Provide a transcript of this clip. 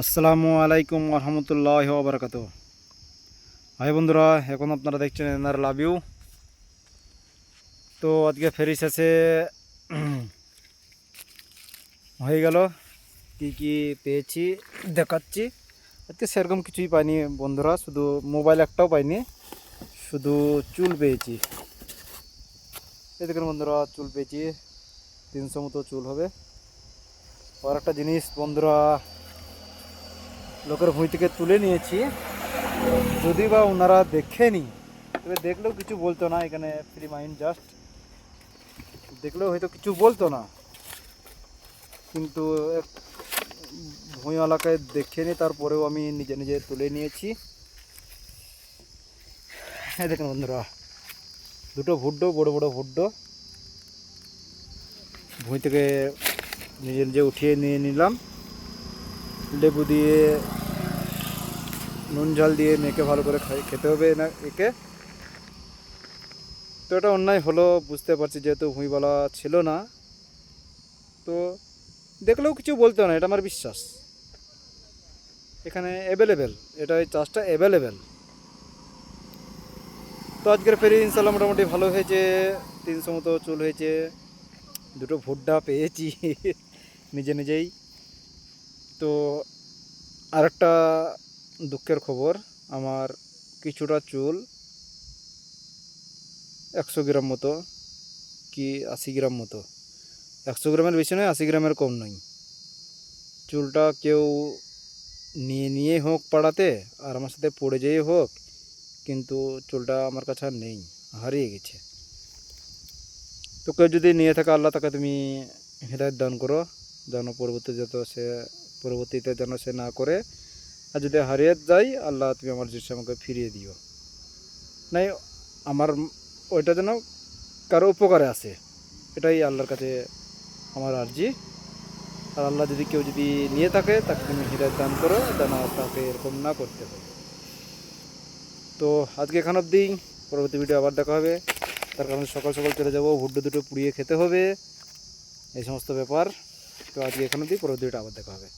আসসালামু আলাইকুম রহমতুল্লাহ বারাকাত। হাই বন্ধুরা, এখন আপনারা দেখছেন এনআর লাভ ইউ। তো আজকে ফেরিস আছে হয়ে গেল। কি কি পেয়েছি দেখাচ্ছি। আজকে সেরকম কিছুই পাইনি বন্ধুরা, শুধু মোবাইল একটাও পাইনি, শুধু চুল পেয়েছি। এই দেখুন বন্ধুরা, চুল পেয়েছি 300 মতো চুল হবে। আর একটা জিনিস বন্ধুরা, লোকের ভুঁই থেকে তুলে নিয়েছি, যদি বা ওনারা দেখেনি তবে দেখলেও কিছু বলতো না। এখানে ফ্রি মাইন্ড, জাস্ট দেখলেও হয়তো কিছু বলতো না, কিন্তু ভুঁইওয়ালাকে দেখেনি, তারপরেও আমি নিজে নিজে তুলে নিয়েছি। হ্যাঁ দেখুন বন্ধুরা, দুটো ভুড্ডো, বড় বড় ভুড্ডো ভুঁই থেকে নিজে নিজে উঠিয়ে নিয়ে নিলাম। লেবু দিয়ে নুন ঝাল দিয়ে মেখে ভালো করে খেতে হবে না একে। তো এটা অন্যায় হলো বুঝতে পারছি, যেহেতু ভুঁইওয়ালা ছিল না, তো দেখলেও কিছু বলতো না, এটা আমার বিশ্বাস। এখানে অ্যাভেলেবেল, এটা এই চাষটা অ্যাভেলেবেল। তো আজকের ফেরি ইনশাল্লাহ মোটামুটি ভালো হয়েছে, 300 মতো চুল হয়েছে, দুটো ভুড্ডা পেয়েছি নিজে নিজেই। তো আরেকটা দুঃখের খবর, আমার কিছুটা চুল 100 গ্রাম মতো কি 80 গ্রাম মতো, 100 গ্রামের বেশি নয়, 80 গ্রামের কম নয়, চুলটা কেউ নিয়ে নিয়ে হোক পাড়াতে, আর আমার সাথে পড়ে যেয়ে হোক, কিন্তু চুলটা আমার কাছে আর নেই, হারিয়ে গেছে। তো কেউ যদি নিয়ে থাকে, আল্লাহ তাকে তুমি হেদায়েত দান করো, যেন পরবর্তীতে যেন সে না করে। আর যদি হারিয়ে যায়, আল্লাহ তুমি আমার জিনিস আমাকে ফিরিয়ে দিও। নাই, আমার ওইটা যেন কারো উপকারে আসে, এটাই আল্লাহর কাছে আমার আর্জি। আর আল্লাহ যদি কেউ যদি নিয়ে থাকে, তাকে তুমি হেদায়েত দান করো, যেন তাকে এরকম না করতে হয়। তো আজকে এখান অবধি, পরবর্তী ভিডিও আবার দেখা হবে। তার কারণে সকাল সকাল চলে যাবো, ভুড্ডো দুটো পুড়িয়ে খেতে হবে, এই সমস্ত ব্যাপার। তো আজকে এখান অবধি, পরবর্তী ভিডিও আবার দেখা হবে।